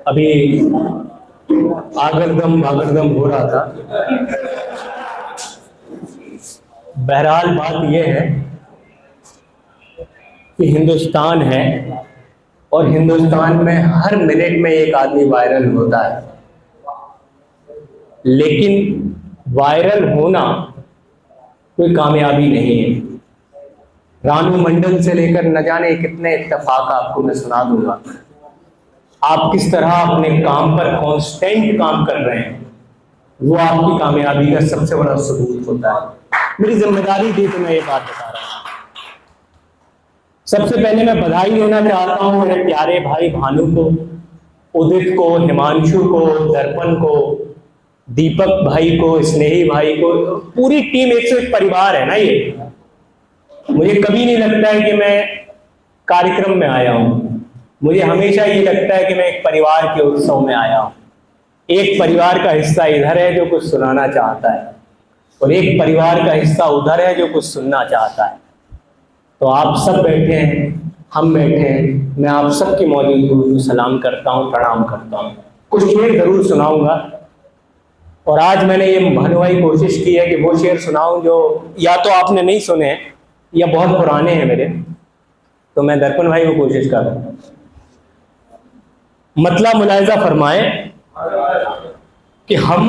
अभी आगरदम हो रहा था। बहरहाल बात यह है कि हिंदुस्तान है और हिंदुस्तान में हर मिनट में एक आदमी वायरल होता है, लेकिन वायरल होना कोई कामयाबी नहीं है। रानू मंडल से लेकर न जाने कितने इत्तेफाक आपको मैं सुना दूंगा। आप किस तरह अपने काम पर कांस्टेंट काम कर रहे हैं, वो आपकी कामयाबी का सबसे बड़ा सबूत होता है। मेरी जिम्मेदारी थी तो मैं ये बात बता रहा हूँ। सबसे पहले मैं बधाई देना चाहता हूँ मेरे प्यारे भाई भानु को, उदित को, हिमांशु को, दर्पण को, दीपक भाई को, स्नेही भाई को। पूरी टीम 101 परिवार है ना ये। मुझे कभी नहीं लगता है कि मैं कार्यक्रम में आया हूँ, मुझे हमेशा ये लगता है कि मैं एक परिवार के उत्सव में आया हूँ। एक परिवार का हिस्सा इधर है जो कुछ सुनाना चाहता है और एक परिवार का हिस्सा उधर है जो कुछ सुनना चाहता है। तो आप सब बैठे हैं, हम बैठे हैं, मैं आप सबकी मौजूदगी को सलाम करता हूँ, प्रणाम करता हूँ। कुछ शेर जरूर सुनाऊंगा और आज मैंने ये भानु भाई कोशिश की है कि वो शेर सुनाऊं जो या तो आपने नहीं सुने हैं या बहुत पुराने हैं मेरे। तो मैं दर्पण भाई को कोशिश कर रहा हूँ। मतला मुलाहिजा फरमाए कि हम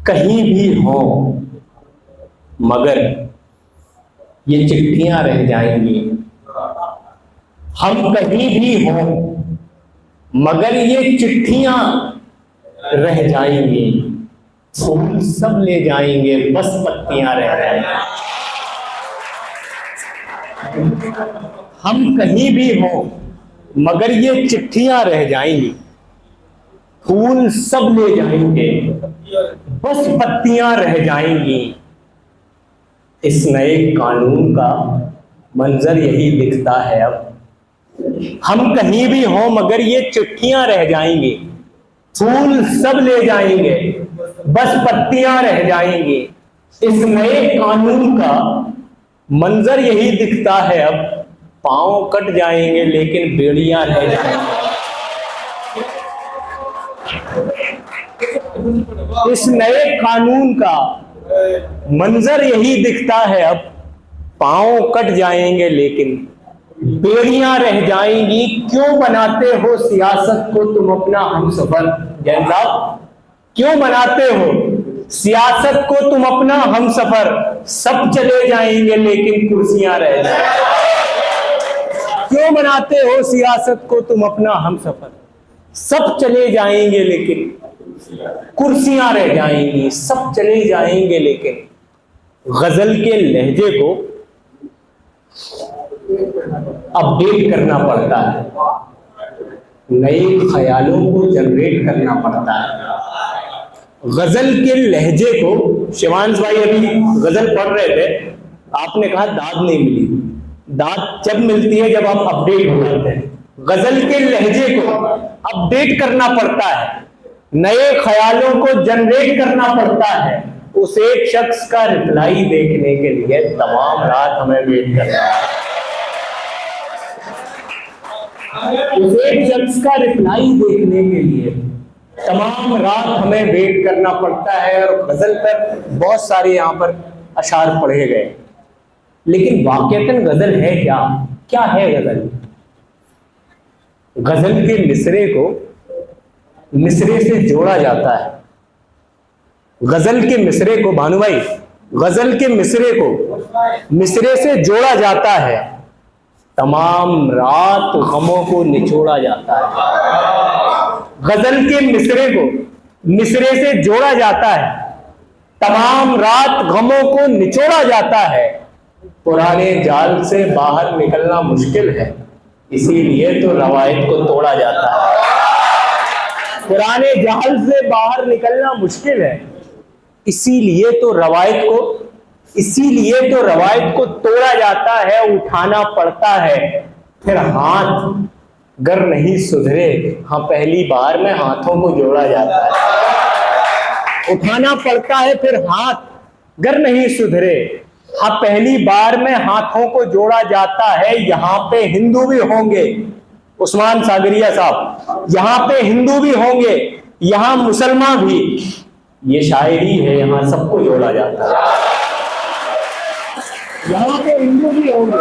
कहीं भी हों मगर ये चिट्ठियां रह जाएंगी। हम कहीं भी हों मगर ये चिट्ठियां रह जाएंगी। फूल सब ले जाएंगे बस पत्तियां रह जाएंगी। हम कहीं भी हों मगर ये चिट्ठियां रह जाएंगी। फूल सब ले जाएंगे बस पत्तियां रह जाएंगी। इस नए कानून का मंजर यही दिखता है अब। हम कहीं भी हों मगर ये चिट्ठियां रह जाएंगी। फूल सब ले जाएंगे बस पत्तियां रह जाएंगी। इस नए कानून का मंजर यही दिखता है अब। पांव कट जाएंगे लेकिन बेड़ियां रह जाएंगी। इस नए कानून का मंजर यही दिखता है अब। पांव कट जाएंगे लेकिन बेड़ियां रह जाएंगी। क्यों बनाते हो सियासत को तुम अपना हमसफर? जैन साहब, क्यों बनाते हो सियासत को तुम अपना हमसफर? सब चले जाएंगे लेकिन कुर्सियां रह जाएंगी। क्यों बनाते हो सियासत को तुम अपना हमसफर? सब चले जाएंगे लेकिन कुर्सियां रह जाएंगी। सब चले जाएंगे लेकिन गजल के लहजे को अपडेट करना पड़ता है, नए ख्यालों को जनरेट करना पड़ता है। गजल के लहजे को, शिवांश भाई अभी गजल पढ़ रहे थे, आपने कहा दाद नहीं मिली। दाद जब मिलती है जब आप अपडेट हो जाते हैं। गजल के लहजे को अपडेट करना पड़ता है, नए ख्यालों को जनरेट करना पड़ता है। उस एक शख्स का रिप्लाई देखने के लिए तमाम रात हमें वेट करना है। उस एक शख्स का रिप्लाई देखने के लिए तमाम रात हमें वेट करना पड़ता है। और गजल पर बहुत सारे यहाँ पर अशार पढ़े गए, लेकिन वाकईतन गजल है क्या? क्या है गजल? गजल के मिसरे को मिसरे से जोड़ा जाता है। गजल के मिसरे को, भानु भाई, गजल के मिसरे को मिसरे से जोड़ा जाता है। तमाम रात गमों को निचोड़ा जाता है। गजल के मिसरे को मिसरे से जोड़ा जाता है। तमाम रात गमों को निचोड़ा जाता है। पुराने जाल से बाहर निकलना मुश्किल है, इसीलिए तो रवायत को तोड़ा जाता है। पुराने जाल से बाहर निकलना मुश्किल है, इसीलिए तो रवायत को तोड़ा जाता है। उठाना पड़ता है फिर हाथ गर नहीं सुधरे। हाँ, पहली बार में हाथों को जोड़ा जाता है। उठाना पड़ता है फिर हाथ गर नहीं सुधरे। हाँ, पहली बार में हाथों को जोड़ा जाता है। यहाँ पे हिंदू भी होंगे, उस्मान सागरिया साहब, यहाँ पे हिंदू भी होंगे, यहाँ मुसलमान भी, ये शायरी है, यहाँ सबको जोड़ा जाता है। यहाँ पे हिंदू भी होंगे,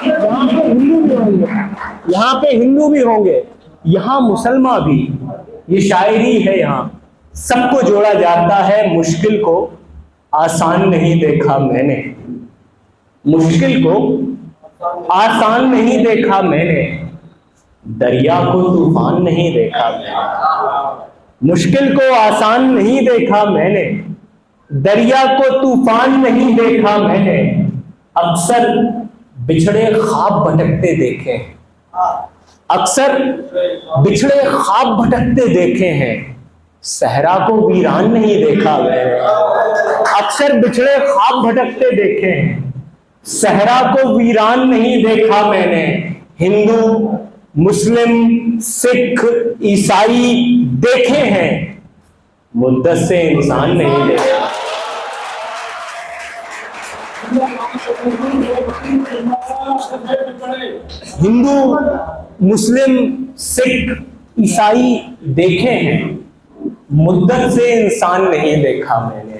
यहाँ पे हिंदू भी होंगे, यहाँ पे हिंदू भी होंगे, यहाँ मुसलमान भी, ये शायरी है, यहाँ सबको जोड़ा जाता है। मुश्किल को आसान नहीं देखा मैंने, मुश्किल को आसान नहीं देखा मैंने, दरिया को तूफान नहीं देखा मैंने। मुश्किल को आसान नहीं देखा मैंने, दरिया को तूफान नहीं देखा मैंने, अक्सर बिछड़े ख्वाब भटकते देखे हैं, अक्सर बिछड़े ख्वाब भटकते देखे हैं, सहरा को वीरान नहीं देखा मैंने। अक्सर बिछड़े ख्वाब भटकते देखे हैं, सहरा को वीरान नहीं देखा मैंने। हिंदू, मुस्लिम, सिख, ईसाई देखे हैं, मुद्दत से इंसान नहीं देखा। हिंदू, मुस्लिम, सिख, ईसाई देखे हैं, मुद्दत से इंसान नहीं देखा मैंने।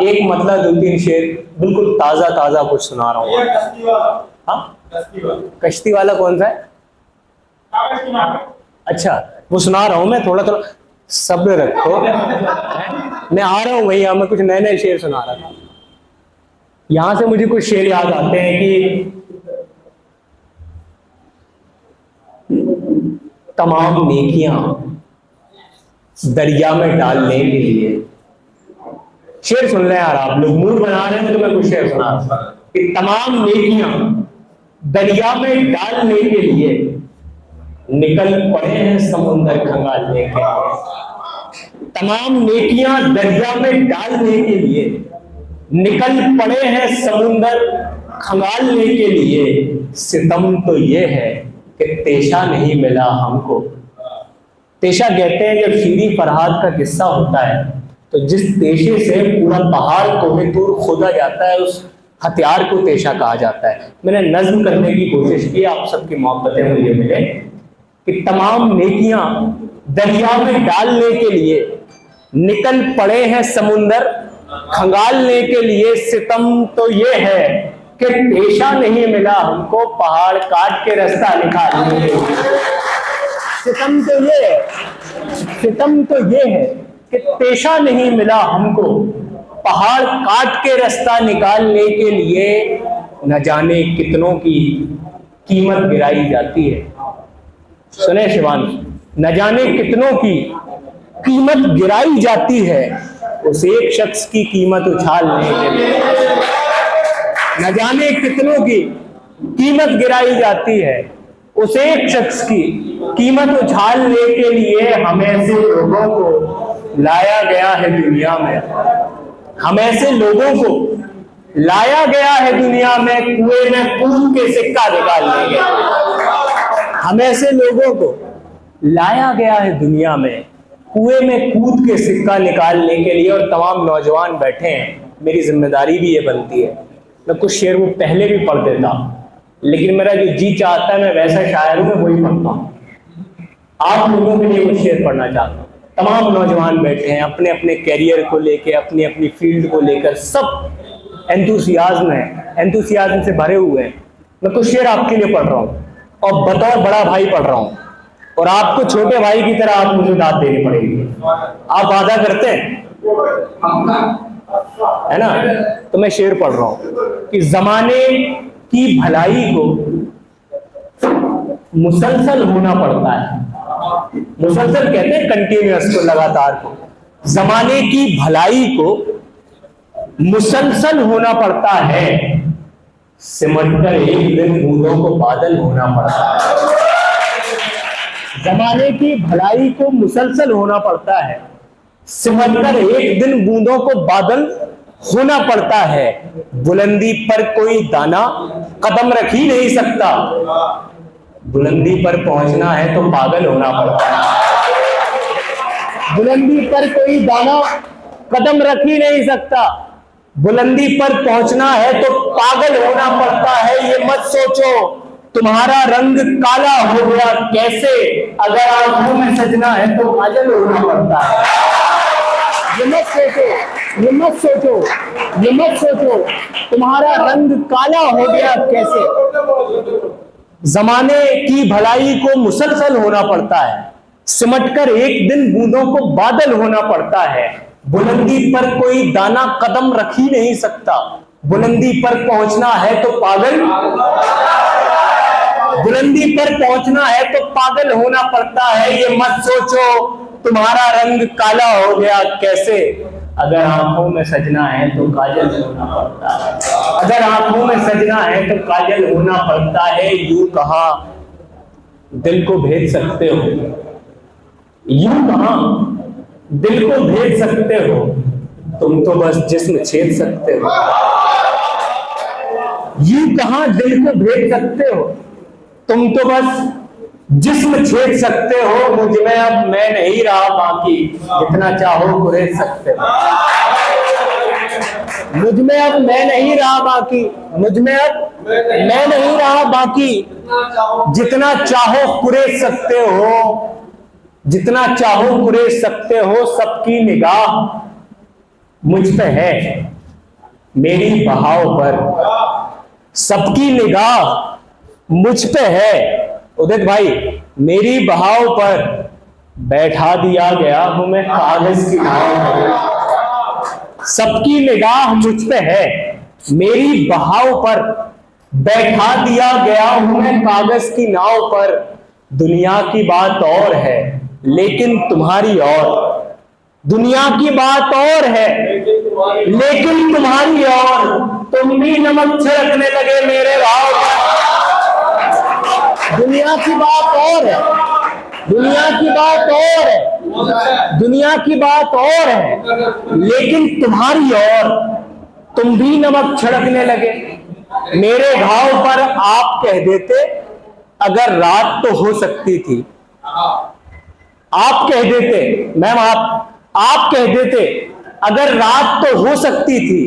एक मतलब 2-3 शेर बिल्कुल ताजा ताजा कुछ सुना रहा हूँ। हाँ, कश्ती वाला कौन सा है? अच्छा, वो सुना रहा हूं मैं, थोड़ा थोड़ा सब्र रखो, मैं आ रहा हूं भैया, मैं कुछ नए नए शेर सुना रहा था। यहां से मुझे कुछ शेर याद आते हैं कि तमाम नेकियां दरिया में डालने के लिए, शेर सुन रहे हैं यार आप लोग, मूड बना रहे हैं तो मैं कुछ शेर सुना रहा कि तमाम नेकियां दरिया में डालने के लिए निकल पड़े हैं समुंदर खंगालने के लिए। तमाम नेकियां दरिया में डालने के लिए निकल पड़े हैं समुंदर खंगालने के लिए। सितम तो ये है कि तेशा नहीं मिला हमको। तेशा कहते हैं जब शीरी फरहाद का किस्सा होता है तो जिस तेशे से पूरा पहाड़ कोहे दूर खोदा जाता है उस हथियार को तेशा कहा जाता है। मैंने नज्म करने की कोशिश की, आप सबकी मोहब्बतें मुझे मिले कि तमाम नेकियां दरिया में डालने के लिए निकल पड़े हैं समुंदर खंगालने के लिए। सितम तो ये है कि तेशा नहीं मिला हमको पहाड़ काट के रास्ता निकालने के लिए। सितम तो ये है, सितम तो ये है कि तेशा नहीं मिला हमको पहाड़ काट के रास्ता निकालने के लिए। न जाने कितनों की कीमत गिराई जाती है। सुने शिवानी, न जाने कितनों की कीमत गिराई जाती है उस एक शख्स की कीमत उछालने के लिए। न जाने कितनों की कीमत गिराई जाती है उस एक शख्स की कीमत उछालने के लिए। हम ऐसे लोगों को लाया गया है दुनिया में, हम ऐसे लोगों को लाया गया है दुनिया में कुएं में कूद के सिक्का निकालने के लिए। हम ऐसे लोगों को लाया गया है दुनिया में कुएं में कूद के सिक्का निकालने के लिए। और तमाम नौजवान बैठे हैं, मेरी जिम्मेदारी भी ये बनती है, मैं कुछ शेर वो पहले भी पढ़ देता, लेकिन मेरा जो जी चाहता है मैं वैसा शायर हूं, मैं वही पढ़ता हूँ। आप लोगों के लिए कुछ शेर पढ़ना चाहता हूँ। तमाम नौजवान बैठे हैं अपने अपने कैरियर को लेके, अपनी अपनी फील्ड को लेकर, सब एंथुसियाज्म से भरे हुए हैं। मैं कुछ शेर आपके लिए पढ़ रहा हूँ और बतौर बड़ा भाई पढ़ रहा हूँ, और आपको छोटे भाई की तरह आप मुझे दाद देनी पड़ेगी। आप वादा करते हैं, है ना? तो मैं शेर पढ़ रहा हूँ कि जमाने की भलाई को मुसलसल होना पड़ता है। मुसलसल कहते हैं कंटिन्यूअस को, लगातार को। जमाने की भलाई को मुसलसल होना पड़ता है, सिमटकर एक दिन बूंदों को बादल होना पड़ता है। जमाने की भलाई को मुसलसल होना पड़ता है, सिमटकर एक दिन बूंदों को बादल होना पड़ता है। बुलंदी पर कोई दाना कदम रख ही नहीं सकता, बुलंदी पर पहुंचना है तो पागल होना पड़ता है। बुलंदी पर कोई दाना कदम रख ही नहीं सकता, बुलंदी पर पहुंचना है तो पागल होना पड़ता है। ये मत सोचो तुम्हारा रंग काला हो गया कैसे, अगर आंखों में सजना है तो काजल होना पड़ता है। ये मत सोचो, ये मत सोचो, ये मत सोचो तुम्हारा रंग काला हो गया कैसे। जमाने की भलाई को मुसलसल होना पड़ता है, सिमटकर एक दिन बूंदों को बादल होना पड़ता है। बुलंदी पर कोई दाना कदम रख ही नहीं सकता, बुलंदी पर पहुंचना है तो पागल, बुलंदी पर पहुंचना है तो पागल होना पड़ता है। ये मत सोचो तुम्हारा रंग काला हो गया कैसे, अगर आंखों में सजना है तो काजल होना पड़ता है। अगर आंखों में सजना है तो काजल होना पड़ता है। यूं कहां दिल को भेज सकते हो, यूं कहां दिल को भेज सकते हो, तुम तो बस जिस्म छेद सकते हो। यूं कहां दिल को भेज सकते हो, तुम तो बस जिस्म छेद सकते हो। मुझ में अब मैं नहीं रहा बाकी, जितना चाहो कुरेद सकते हो। मुझ में अब मैं नहीं रहा बाकी, मुझ में अब मैं नहीं रहा बाकी, जितना चाहो कुरेद सकते हो, जितना चाहो कुरेद सकते हो। सबकी निगाह मुझ पे है मेरी बहाव पर, सबकी निगाह मुझ पे है उदित भाई मेरी बहाव पर, बैठा दिया गया हूं मैं कागज की नाव पर। सबकी निगाह मुझ पे है मेरी बहाव पर, बैठा दिया गया हूं मैं कागज की नाव पर। दुनिया की बात और है लेकिन तुम्हारी और, दुनिया की बात और है लेकिन तुम्हारी और, तुम भी नमक छिड़कने लगे मेरे भाव पर। दुनिया की बात और है, दुनिया की बात और है, दुनिया की बात और है लेकिन तुम्हारी और, तुम भी नमक छिड़कने लगे मेरे घाव पर। आप कह देते अगर रात तो हो सकती थी, आप कह देते मैम, आप कह देते अगर रात तो हो सकती थी,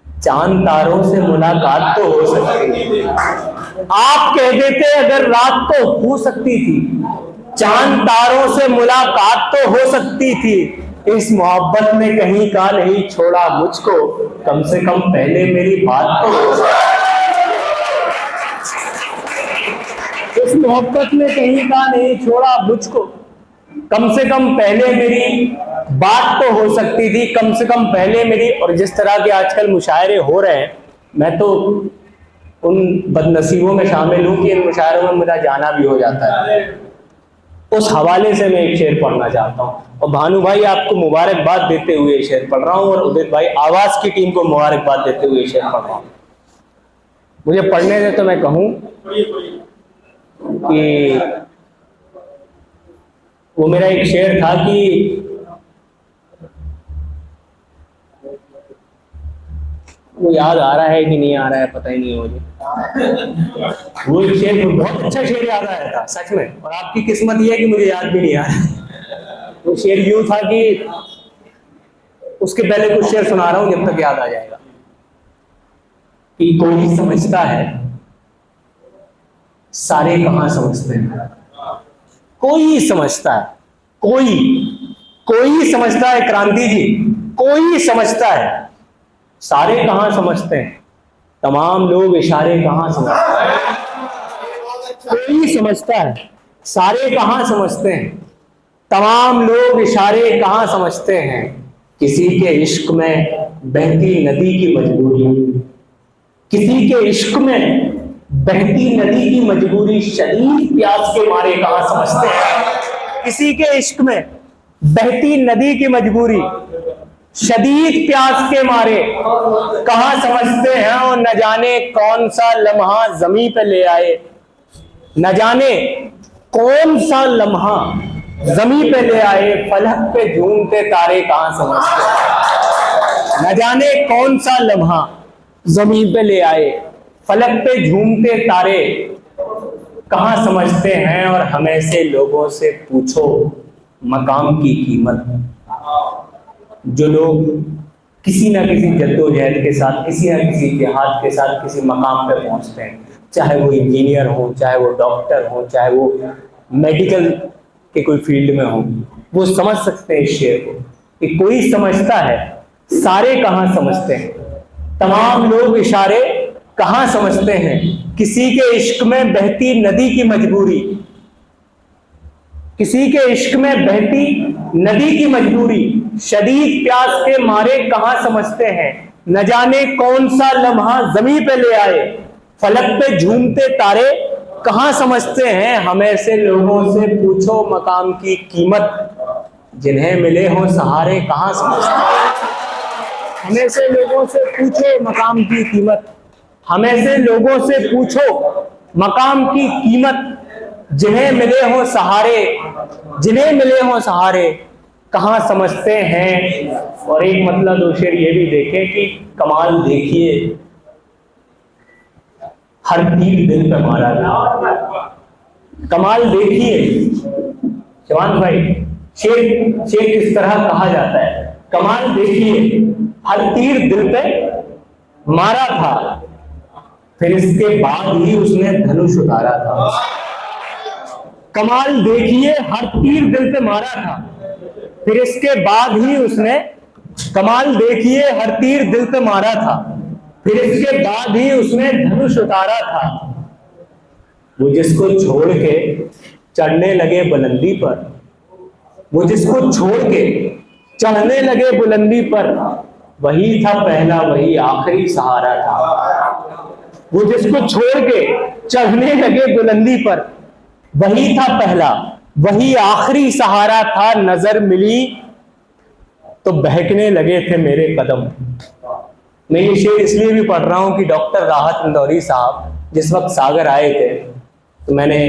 चांद तारों से मुलाकात तो हो सकती थी। आप कह देते अगर रात तो हो सकती थी, चांद तारों से मुलाकात तो हो सकती थी। इस मोहब्बत में कहीं का नहीं छोड़ा मुझको, कम से कम पहले मेरी बात तो हो सकती। इस मोहब्बत में कहीं का नहीं छोड़ा मुझको, कम से कम पहले मेरी बात तो हो सकती थी, कम से कम पहले मेरी। और जिस तरह के आजकल मुशायरे हो रहे हैं, मैं तो उन बदनसीबों में शामिल हूं कि इन मुशायरों में मेरा जाना भी हो जाता है। उस हवाले से मैं एक शेर पढ़ना चाहता हूं, और भानु भाई आपको मुबारकबाद देते हुए शेर पढ़ रहा हूं, और उदित भाई आवाज की टीम को मुबारकबाद देते हुए शेर पढ़ रहा हूं। मुझे पढ़ने दे तो मैं कहूं कि वो मेरा एक शेर था कि वो याद आ रहा है कि नहीं आ रहा है पता ही नहीं है मुझे। वो एक शेर बहुत अच्छा शेर याद आया था सच में, और आपकी किस्मत ये है कि मुझे याद भी नहीं आ रहा। वो शेर यूं था कि उसके पहले कुछ शेर सुना रहा हूं जब तक याद आ जाएगा। कि कोई समझता है सारे कहां समझते हैं, कोई समझता है, कोई समझता है क्रांति जी, कोई समझता है सारे कहां समझते हैं, तमाम लोग इशारे कहां समझते हैं। कोई समझता है सारे कहां समझते हैं, तमाम लोग इशारे कहां समझते हैं। किसी के इश्क में बहती नदी की मजबूरी, किसी के इश्क में बहती नदी की मजबूरी, शदीद प्यास के मारे कहां समझते हैं। किसी के इश्क में बहती नदी की मजबूरी, शदीद प्यास के मारे कहां समझते हैं। और न जाने कौन सा लम्हा जमीन पे ले आए, न जाने कौन सा लम्हा जमीन पे ले आए, फलक पे झूमते तारे कहां समझते हैं। न जाने कौन सा लम्हा जमीन पे ले आए, फलक पे झूमते तारे कहां समझते हैं। और हमें से लोगों से पूछो मकाम की कीमत, जो लोग किसी ना किसी जद्दोजहद के साथ, किसी ना किसी जिहाद के साथ किसी मकाम पे पहुंचते हैं, चाहे वो इंजीनियर हो, चाहे वो डॉक्टर हो, चाहे वो मेडिकल के कोई फील्ड में हो, वो समझ सकते हैं इस शेर को कि कोई समझता है सारे कहाँ समझते हैं, तमाम लोग इशारे कहाँ समझते हैं, किसी के इश्क में बहती नदी की मजबूरी, किसी के इश्क में बहती नदी की मजबूरी, शदीद प्यास के मारे कहाँ समझते हैं, न जाने कौन सा लम्हा जमीन पे ले आए, फलक पे झूमते तारे कहाँ समझते हैं। हम ऐसे लोगों से पूछो मकाम की कीमत, जिन्हें मिले हो सहारे कहाँ समझते हैं। हम ऐसे लोगों से पूछो मकाम की कीमत, हम ऐसे लोगों से पूछो मकाम की कीमत, जिन्हें मिले हो सहारे, जिन्हें मिले हो सहारे कहाँ समझते हैं। और एक मतलब दो शेर ये भी देखें कि कमाल देखिए हर तीर दिल पे मारा था, कमाल देखिए जवान भाई, शेर शेर किस तरह कहा जाता है, कमाल देखिए हर तीर दिल पे मारा था, फिर इसके बाद ही उसने धनुष उतारा था। कमाल देखिए हर तीर दिल पे मारा था, फिर इसके बाद ही उसने, कमाल देखिए हर तीर दिल पे मारा था, फिर इसके बाद ही उसने धनुष उतारा था। वो जिसको छोड़ के चढ़ने लगे बुलंदी पर, वो जिसको छोड़ के चढ़ने लगे बुलंदी पर, वही था पहला वही आखिरी सहारा था। वो जिसको छोड़ के चढ़ने लगे बुलंदी पर, वही था पहला वही आखिरी सहारा था। नजर मिली तो बहकने लगे थे मेरे कदम। मैं ये शेर इसलिए भी पढ़ रहा हूं कि डॉक्टर राहत इंदौरी साहब जिस वक्त सागर आए थे तो मैंने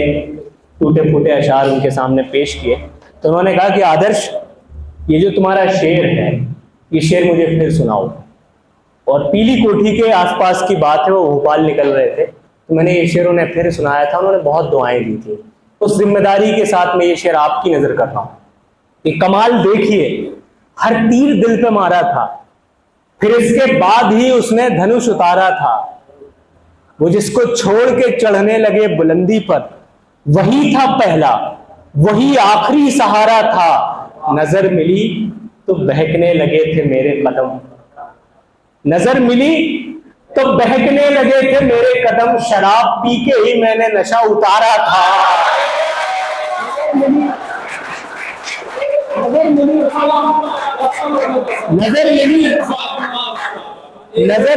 टूटे फूटे अशार उनके सामने पेश किए, तो उन्होंने कहा कि आदर्श ये जो तुम्हारा शेर है ये शेर मुझे फिर सुनाओ। और पीली कोठी के आसपास की बात है, वो भोपाल निकल रहे थे, तो मैंने ये शेर उन्हें फिर सुनाया था। उन्होंने बहुत दुआएं दी थी। उस जिम्मेदारी के साथ मैं ये शेर आपकी नजर कर रहा हूं कि कमाल देखिए हर तीर दिल पे मारा था, फिर इसके बाद ही उसने धनुष उतारा था। वो जिसको छोड़ के चढ़ने लगे बुलंदी पर, वही था पहला वही आखिरी सहारा था। नजर मिली तो बहकने लगे थे मेरे कदम, नजर मिली तो बहकने लगे थे मेरे कदम, शराब पी के ही मैंने नशा उतारा था। नजर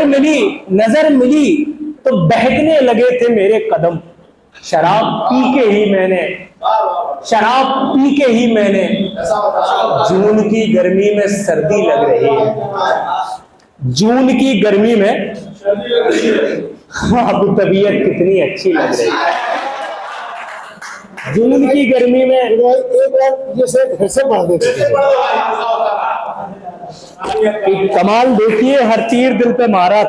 मिली नजर मिली तो बहकने लगे थे मेरे कदम, शराब पी के ही मैंने जून की गर्मी में सर्दी लग रही है, जून की गर्मी में अब तबीयत कितनी अच्छी लग रही है। जून की गर्मी में एक बार जैसे घर से पढ़ देते कमाल देखिए हर तीर दिल पे मारा।